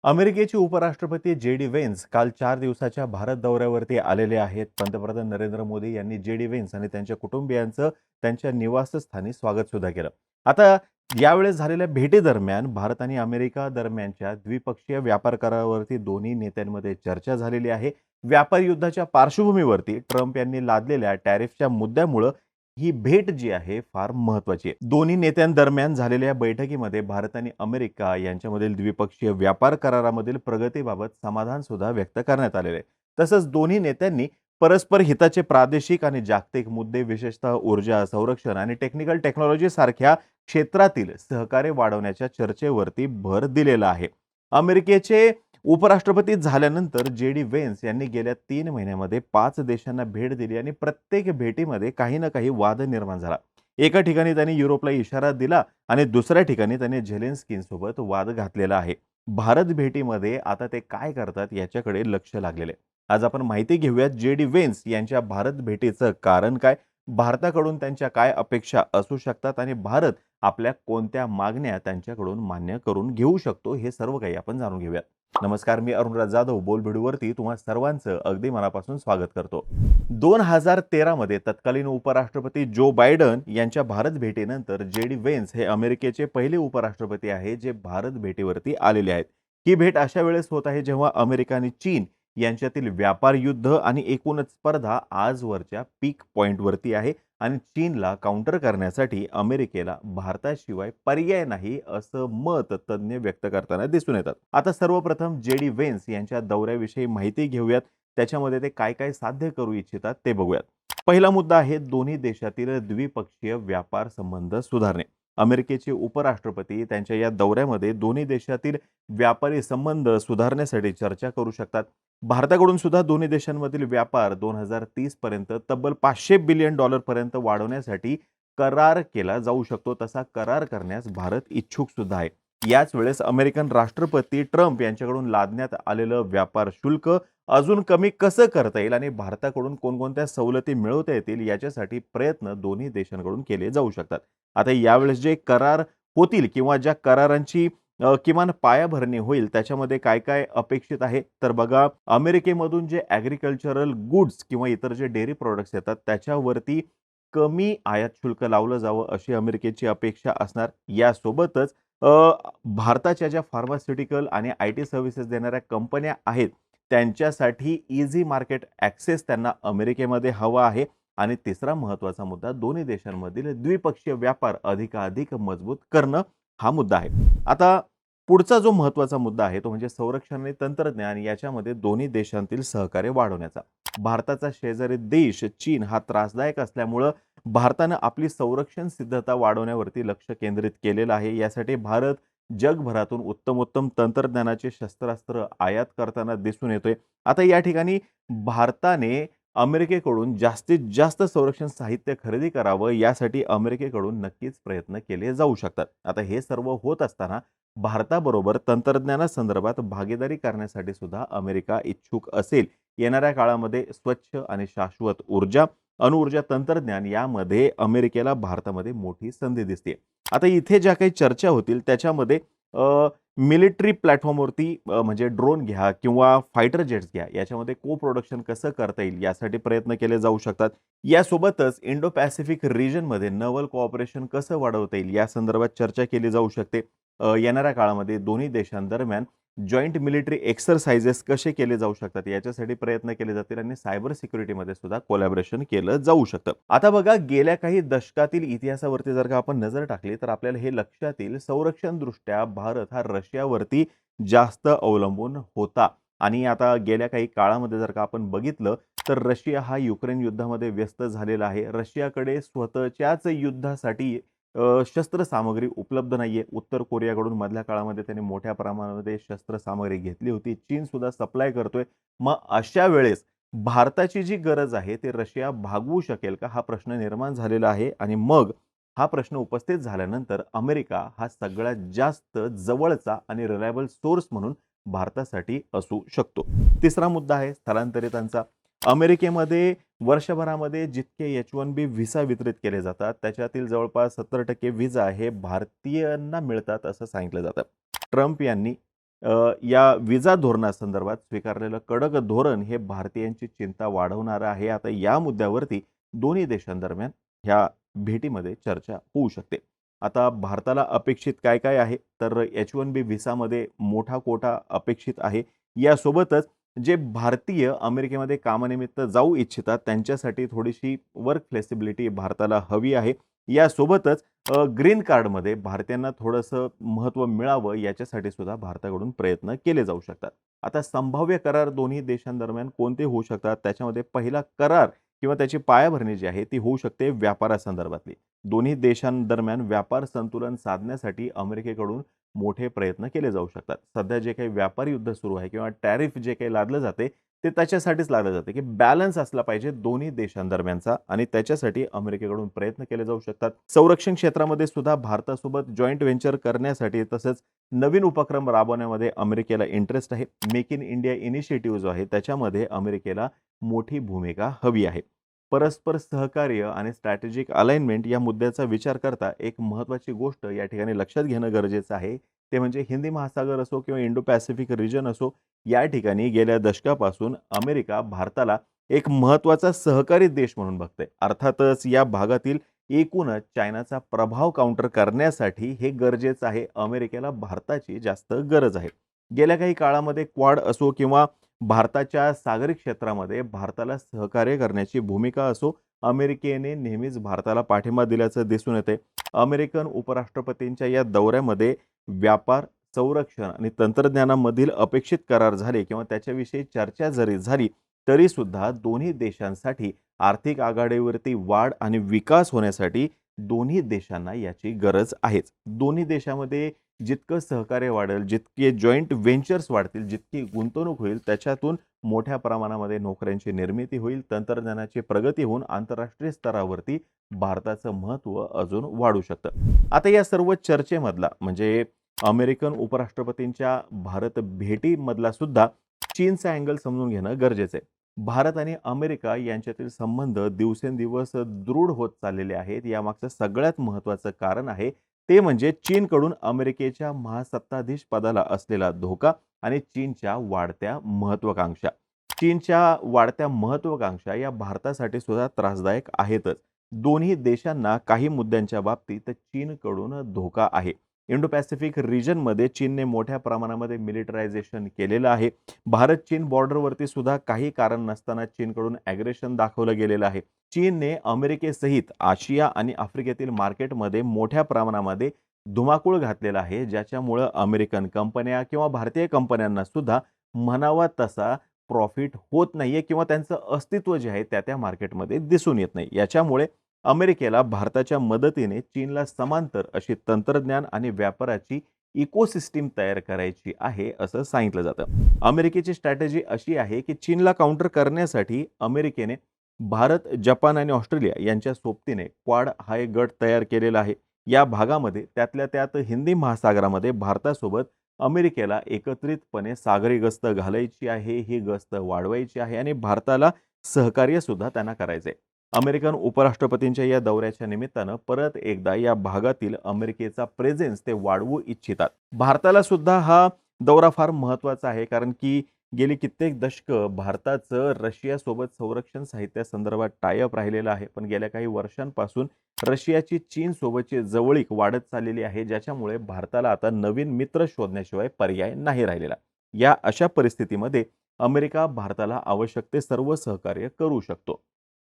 अमेरिकेचे उपराष्ट्रपती जे.डी. व्हेन्स काल 4 दिवसाच्या भारत दौऱ्यावरती आलेले आहेत. पंतप्रधान नरेंद्र मोदी यांनी जे.डी. व्हेन्स आणि त्यांच्या कुटुंबियांचं त्यांच्या निवासस्थानी स्वागत सुद्धा केलं. आता यावेळेस झालेल्या भेटीदरम्यान भारत आणि अमेरिका दरम्यानच्या द्विपक्षीय व्यापार करारावरती दोन्ही नेत्यांमध्ये चर्चा झालेली आहे. व्यापार युद्धाच्या पार्श्वभूमीवरती ट्रम्प यांनी लादलेल्या टॅरिफच्या मुद्द्यामुळं ही भेट जी आहे फार महत्त्वाची आहे. दोन्ही नेत्यांदरम्यान झालेल्या बैठकीमध्ये भारत आणि अमेरिका यांच्यामधील द्विपक्षीय व्यापार करारामधील प्रगतीबाबत समाधान सुद्धा व्यक्त करण्यात आलेले आहे. तसंच दोन्ही नेत्यांनी परस्पर हिताचे प्रादेशिक आणि जागतिक मुद्दे, विशेषतः ऊर्जा, संरक्षण आणि टेक्निकल टेक्नॉलॉजी सारख्या क्षेत्रातील सहकार्य वाढवण्याच्या चर्चेवरती भर दिलेला आहे. अमेरिकेचे उपराष्ट्रपती झाल्यानंतर जे.डी. व्हेन्स यांनी गेल्या 3 महिन्यामध्ये 5 देशांना भेट दिली आणि प्रत्येक भेटीमध्ये काही ना काही वाद निर्माण झाला. एका ठिकाणी त्यांनी युरोपला इशारा दिला आणि दुसऱ्या ठिकाणी त्यांनी झेलेन्स्कींसोबत वाद घातलेला आहे. भारत भेटीमध्ये आता ते काय करतात याच्याकडे लक्ष लागलेले आहे. आज आपण माहिती घेऊयात जे.डी. व्हेन्स यांच्या भारत भेटीचं कारण काय, भारताकडून त्यांच्या काय अपेक्षा असू शकतात आणि भारत आपल्या कोणत्या मागण्या त्यांच्याकडून मान्य करून घेऊ शकतो, हे सर्व काही आपण जाणून घेऊयात. नमस्कार, मी अरुणराज जाधव बोलबिडूवरती तुम्हा सर्वांचं अगदी मनापासून स्वागत करतो. 2013 मध्ये तत्कालीन उपराष्ट्रपती जो बायडन यांच्या भारत भेटीनंतर जे.डी. व्हेन्स हे अमेरिकेचे पहिले उपराष्ट्रपती आहे जे भारत भेटीवरती आलेले आहेत. ही भेट अशा वेळेस होत आहे जेव्हा अमेरिका आणि चीन यांच्यातील व्यापार युद्ध आणि एकूणच स्पर्धा आजवरच्या पीक पॉइंटवरती आहे आणि चीनला काउंटर करण्यासाठी अमेरिकेला भारताशिवाय पर्याय नाही असं मत तज्ज्ञ व्यक्त करताना दिसून येतात. आता सर्वप्रथम जे.डी. व्हेन्स यांच्या दौऱ्याविषयी माहिती घेऊयात. त्याच्यामध्ये ते काय काय साध्य करू इच्छितात ते बघूयात. पहिला मुद्दा आहे दोन्ही देशातील द्विपक्षीय व्यापार संबंध सुधारणे. अमेरिकेचे उपराष्ट्रपती त्यांच्या या दौऱ्यामध्ये दोन्ही देशातील व्यापारी संबंध सुधारण्यासाठी चर्चा करू शकतात. भारताकडून सुद्धा दोन्ही देशांमधील व्यापार 2030 पर्यंत तब्बल $500 बिलियन पर्यंत वाढवण्यासाठी करार केला जाऊ शकतो. तसा करार करण्यास भारत इच्छुक सुद्धा आहे. याच वेळेस अमेरिकन राष्ट्रपती ट्रम्प यांच्याकडून लादण्यात आलेलं व्यापार शुल्क अजून कमी कसं करता येईल आणि भारताकडून कोणकोणत्या सवलती मिळवता येतील याच्यासाठी प्रयत्न दोन्ही देशांकडून केले जाऊ शकतात. आता यावेळेस जे करार होतील किंवा ज्या करारांची किमान पायाभरणी होईल त्याच्यामध्ये काय काय अपेक्षित आहे तर बघा, अमेरिकेमधून जे ॲग्रिकल्चरल गुड्स किंवा इतर जे डेअरी प्रॉडक्ट्स येतात त्याच्यावरती कमी आयात शुल्क लावलं जावं अशी अमेरिकेची अपेक्षा असणार. यासोबतच भारताच्या ज्या फार्मास्युटिकल आणि आय.टी. सर्व्हिसेस देणाऱ्या कंपन्या आहेत त्यांच्यासाठी इझी मार्केट ॲक्सेस त्यांना अमेरिकेमध्ये हवा आहे. आणि तिसरा महत्त्वाचा मुद्दा दोन्ही देशांमधील द्विपक्षीय व्यापार अधिकाधिक मजबूत करणं हा मुद्दा आहे. आता पुढचा जो महत्त्वाचा मुद्दा आहे तो म्हणजे संरक्षण आणि तंत्रज्ञान याच्यामध्ये दोन्ही देशांतील सहकार्य वाढवण्याचा. भारताचा शेजारी देश चीन हा त्रासदायक असल्यामुळं भारतानं आपली संरक्षण सिद्धता वाढवण्यावरती लक्ष केंद्रित केलेलं आहे. यासाठी भारत जगभरातून उत्तमोत्तम तंत्रज्ञानाचे शस्त्रास्त्र आयात करताना दिसून येतोय. आता या ठिकाणी भारताने अमेरिकेकडून जास्तीत जास्त संरक्षण साहित्य खरेदी करावं यासाठी अमेरिकेकडून नक्कीच प्रयत्न केले जाऊ शकतात. आता हे सर्व होत असताना भारताबरोबर तंत्रज्ञानासंदर्भात भागीदारी करण्यासाठी सुद्धा अमेरिका इच्छुक असेल. येणाऱ्या काळामध्ये स्वच्छ आणि शाश्वत ऊर्जा, अणुऊर्जा तंत्रज्ञान यामध्ये अमेरिकेला भारतामध्ये मोठी संधी दिसते. आता इथे ज्या काही चर्चा होतील त्याच्यामध्ये मिलिटरी प्लॅटफॉर्मवरती म्हणजे ड्रोन घ्या किंवा फायटर जेट्स घ्या याच्यामध्ये को प्रोडक्शन कसं करता येईल यासाठी प्रयत्न केले जाऊ शकतात. यासोबतच इंडो पॅसिफिक रिजनमध्ये नवल कोऑपरेशन कसं वाढवता येईल या संदर्भात चर्चा केली जाऊ शकते. येणाऱ्या काळामध्ये दोन्ही देशांदरम्यान जॉईंट मिलिटरी एक्सरसाइजेस कसे केले जाऊ शकतात याच्यासाठी प्रयत्न केले जातील आणि सायबर सिक्युरिटीमध्ये सुद्धा कोलॅबोरेशन केलं जाऊ शकतं. आता बघा, गेल्या काही दशकातील इतिहासावरती जर का आपण नजर टाकली तर आपल्याला हे लक्षात येईल संरक्षण दृष्ट्या भारत हा रशियावरती जास्त अवलंबून होता. आणि आता गेल्या काही काळामध्ये जर का आपण बघितलं तर रशिया हा युक्रेन युद्धामध्ये व्यस्त झालेला आहे. रशियाकडे स्वतःच्याच युद्धासाठी शस्त्रसामग्री उपलब्ध नाहीये. उत्तर कोरियाकडून मधल्या काळामध्ये त्याने मोठ्या प्रमाणामध्ये शस्त्रसामग्री घेतली होती. चीन सुद्धा सप्लाय करतोय. मग अशा वेळेस भारताची जी गरज आहे ते रशिया भागवू शकेल का हा प्रश्न निर्माण झालेला आहे. आणि मग हा प्रश्न उपस्थित झाल्यानंतर अमेरिका हा सगळ्यात जास्त जवळचा आणि रिलायबल सोर्स म्हणून भारतासाठी असू शकतो. तिसरा मुद्दा आहे स्थलांतरितांचा. अमेरिकेमध्ये वर्षभरामध्ये जितके H-1B व्हिसा वितरित केले जातात त्याच्यातील जवळपास 70% व्हिसा हे भारतीयांना मिळतात असं सांगितलं जातं. ट्रम्प यांनी या विजा धोरणासंदर्भात स्वीकारलेलं कडक धोरण हे भारतीयांची चिंता वाढवणारं आहे. आता या मुद्द्यावरती दोन्ही देशांदरम्यान ह्या भेटीमध्ये चर्चा होऊ शकते. आता भारताला अपेक्षित काय-काय आहे? तर H-1B व्हिसामध्ये मोठा कोटा अपेक्षित आहे. यासोबतच जे भारतीय अमेरिकेमध्ये कामानिमित्त जाऊ इच्छितात त्यांच्यासाठी थोडीशी वर्क फ्लेक्सिबिलिटी भारताला हवी आहे. यासोबतच ग्रीन कार्डमध्ये भारतीयांना थोडंसं महत्त्व मिळावं याच्यासाठी सुद्धा भारताकडून प्रयत्न केले जाऊ शकतात. आता संभाव्य करार दोन्ही देशांदरम्यान कोणते होऊ शकतात? त्याच्यामध्ये पहिला करार किंवा त्याची पायाभरणी जी आहे ती होऊ शकते व्यापारासंदर्भातली. दोन्ही देशांदरम्यान व्यापार संतुलन साधण्यासाठी अमेरिकेकडून मोठे प्रयत्न केले जाऊ शकतात. सध्या जे काही व्यापारी युद्ध सुरू आहे किंवा टॅरिफ जे काही लादलं जाते ते त्याच्यासाठीच लादलं जाते की बॅलन्स असला पाहिजे दोन्ही देशांदरम्यानचा आणि त्याच्यासाठी अमेरिकेकडून प्रयत्न केले जाऊ शकतात. संरक्षण क्षेत्रामध्ये सुद्धा भारतासोबत जॉईंट व्हेंचर करण्यासाठी तसंच नवीन उपक्रम राबवण्यामध्ये अमेरिकेला इंटरेस्ट आहे. मेक इन इंडिया इनिशिएटिव्ह जो आहे त्याच्यामध्ये अमेरिकेला मोठी भूमिका हवी आहे. परस्पर सहकार्य आणि स्ट्रॅटेजिक अलाइनमेंट या मुद्द्याचा विचार करता एक महत्त्वाची गोष्ट या ठिकाणी लक्षात घेणं गरजेचं आहे. ते म्हणजे हिंदी महासागर असो किंवा इंडो पॅसिफिक रिजन असो, या ठिकाणी गेल्या दशकापासून अमेरिका भारताला एक महत्त्वाचा सहकारी देश म्हणून बघते. अर्थातच या भागातील एकूणच चायनाचा प्रभाव काउंटर करण्यासाठी हे गरजेचं आहे. अमेरिकेला भारताची जास्त गरज आहे. गेल्या काही काळामध्ये क्वाड असो किंवा भारताच्या सागरी क्षेत्रामध्ये भारताला सहकार्य करण्याची भूमिका असो, अमेरिकेने नेहमीच भारताला पाठिंबा दिल्याचं दिसून येते. अमेरिकन उपराष्ट्रपतींच्या या दौऱ्यामध्ये व्यापार, संरक्षण आणि तंत्रज्ञानामधील अपेक्षित करार झाले किंवा त्याच्याविषयी चर्चा जरी झाली, तरी सुद्धा दोन्ही देशांसाठी आर्थिक आघाडीवरती वाढ आणि विकास होण्यासाठी दोन्ही देशांना याची गरज आहेच. दोन्ही देशामध्ये जितकं सहकार्य वाढेल, जितके जॉईंट व्हेंचर्स वाढतील, जितकी गुंतवणूक होईल, त्याच्यातून मोठ्या प्रमाणामध्ये नोकऱ्यांची निर्मिती होईल, तंत्रज्ञानाची प्रगती होऊन आंतरराष्ट्रीय स्तरावरती भारताचं महत्त्व अजून वाढू शकतं. आता या सर्व चर्चेमधला म्हणजे अमेरिकन उपराष्ट्रपतींच्या भारत भेटीमधला सुद्धा चीनचा अँगल समजून घेणं गरजेचं आहे. भारत आणि अमेरिका यांच्यातील संबंध दिवसेंदिवस दृढ होत चाललेले आहेत. यामागचं सगळ्यात महत्त्वाचं कारण आहे ते म्हणजे चीनकडून अमेरिकेच्या महासत्ताधीश पदाला असलेला धोका आणि चीनच्या वाढत्या महत्त्वाकांक्षा. चीनच्या वाढत्या महत्त्वाकांक्षा या भारतासाठी सुद्धा त्रासदायक आहेतच. दोन्ही देशांना काही मुद्द्यांच्या बाबतीत चीनकडून धोका आहे. इंडो पॅसिफिक रिजनमध्ये चीनने मोठ्या प्रमाणामध्ये मिलिटरायझेशन केलेलं आहे. भारत चीन बॉर्डरवरती सुद्धा काही कारण नसताना चीनकडून ॲग्रेशन दाखवलं गेलेलं आहे. चीनने अमेरिकेसहित आशिया आणि आफ्रिकेतील मार्केटमध्ये मोठ्या प्रमाणामध्ये धुमाकूळ घातलेला आहे, ज्याच्यामुळं अमेरिकन कंपन्या किंवा भारतीय कंपन्यांना सुद्धा म्हणावा तसा प्रॉफिट होत नाहीये किंवा त्यांचं अस्तित्व जे आहे त्या मार्केटमध्ये दिसून येत नाही. याच्यामुळे अमेरिकेला भारताच्या मदतीने चीनला समांतर अशी तंत्रज्ञान आणि व्यापाराची इकोसिस्टीम तयार करायची आहे असं सांगितलं जातं. अमेरिकेची स्ट्रॅटेजी अशी आहे की चीनला काउंटर करण्यासाठी अमेरिकेने भारत, जपान आणि ऑस्ट्रेलिया यांच्या सोबतीने क्वाड हा एक गट तयार केलेला आहे. या भागामध्ये त्यातल्या त्यात हिंदी महासागरामध्ये भारतासोबत अमेरिकेला एकत्रितपणे सागरी गस्त घालायची आहे, ही गस्त वाढवायची आहे आणि भारताला सहकार्य सुद्धा त्यांना करायचंय. अमेरिकन उपराष्ट्रपतींच्या या दौऱ्याच्या निमित्तानं परत एकदा या भागातील अमेरिकेचा प्रेझेन्स ते वाढवू इच्छितात. भारताला सुद्धा हा दौरा फार महत्त्वाचा आहे, कारण की गेली कित्येक दशकं भारताचं रशियासोबत संरक्षण साहित्यासंदर्भात टाय-अप राहिलेलं आहे. पण गेल्या काही वर्षांपासून रशियाची चीनसोबतची जवळीक वाढत चाललेली आहे, ज्याच्यामुळे भारताला आता नवीन मित्र शोधण्याशिवाय पर्याय नाही राहिलेला. या अशा परिस्थितीमध्ये अमेरिका भारताला आवश्यक ते सर्व सहकार्य करू शकतो.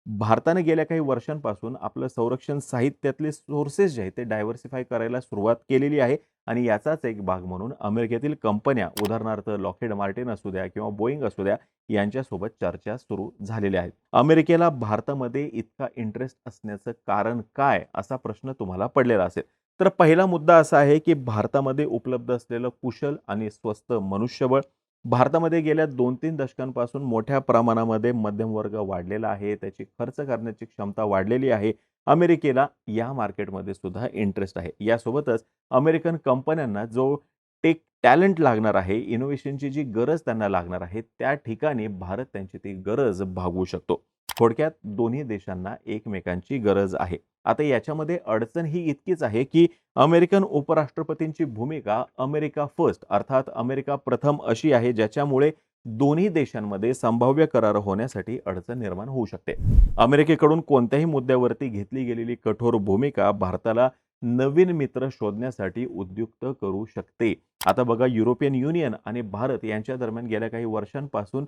भारताने गेल्या काही वर्षांपासून आपलं संरक्षण साहित्यातले सोर्सेस जे आहेत ते डायव्हर्सिफाय करायला सुरुवात केलेली आहे आणि याचाच एक भाग म्हणून अमेरिकेतील कंपन्या उदाहरणार्थ लॉकहीड मार्टिन असू द्या किंवा बोईंग असू द्या यांच्यासोबत चर्चा सुरू झालेल्या आहेत. अमेरिकेला भारतामध्ये इतका इंटरेस्ट असण्याचं कारण काय असा प्रश्न तुम्हाला पडलेला असेल. तर पहिला मुद्दा असा आहे की भारतामध्ये उपलब्ध असलेलं कुशल आणि स्वस्त मनुष्यबळ. भारतामध्ये गेल्या 2-3 दशकांपासून मोठ्या प्रमाणामध्ये मध्यमवर्ग वाढलेला आहे. त्याची खर्च करण्याची क्षमता वाढलेली आहे. अमेरिकेला या मार्केटमध्ये सुद्धा इंटरेस्ट आहे. यासोबतच अमेरिकन कंपन्यांना जो टेक टॅलेंट लागणार आहे, इनोव्हेशनची जी गरज त्यांना लागणार आहे, त्या ठिकाणी भारत त्यांची ती गरज भागवू शकतो. थोडक्यात दोन्ही देशांना एकमेकांची गरज आहे. आता याच्यामध्ये अडचण ही इतकीच आहे, की अमेरिकन उपराष्ट्रपतींची भूमिका अमेरिका फर्स्ट अर्थात अमेरिका प्रथम अशी आहे, ज्याच्यामुळे दोन्ही देशांमध्ये संभाव्य करार होण्यासाठी अडचण निर्माण होऊ शकते. अमेरिकेकडून कोणत्याही मुद्द्यावरती घेतली गेलेली कठोर भूमिका भारताला नवीन मित्र शोधण्यासाठी उद्युक्त करू शकते. आता बघा युरोपियन युनियन आणि भारत यांच्या दरम्यान गेल्या काही वर्षांपासून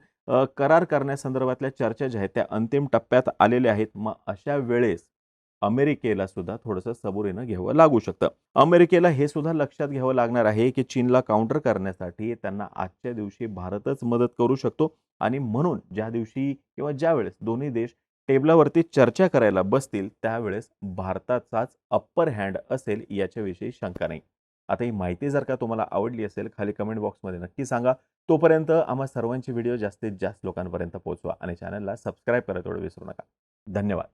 करार करण्यासंदर्भातल्या चर्चा ज्या आहेत त्या अंतिम टप्प्यात आलेल्या आहेत. मग अशा वेळेस अमेरिकेला सुद्धा थोडंसं सबुरीनं घ्यावं लागू शकतं. अमेरिकेला हे सुद्धा लक्षात घ्यावं लागणार आहे, की चीनला काउंटर करण्यासाठी त्यांना आजच्या दिवशी भारतच मदत करू शकतो आणि म्हणून ज्या दिवशी किंवा ज्यावेळेस दोन्ही देश टेबलावरती चर्चा करायला बसतील, त्यावेळेस भारताचाच अप्पर हँड असेल याच्याविषयी शंका नाही. आता ही माहिती जर का तुम्हाला आवडली असेल, खाली कमेंट बॉक्समध्ये नक्की सांगा. तोपर्यंत आम्हा सर्वांचे व्हिडिओ जास्तीत जास्त लोकांपर्यंत पोहोचवा आणि चॅनलला सबस्क्राईब करायला तेवढं विसरू नका. धन्यवाद.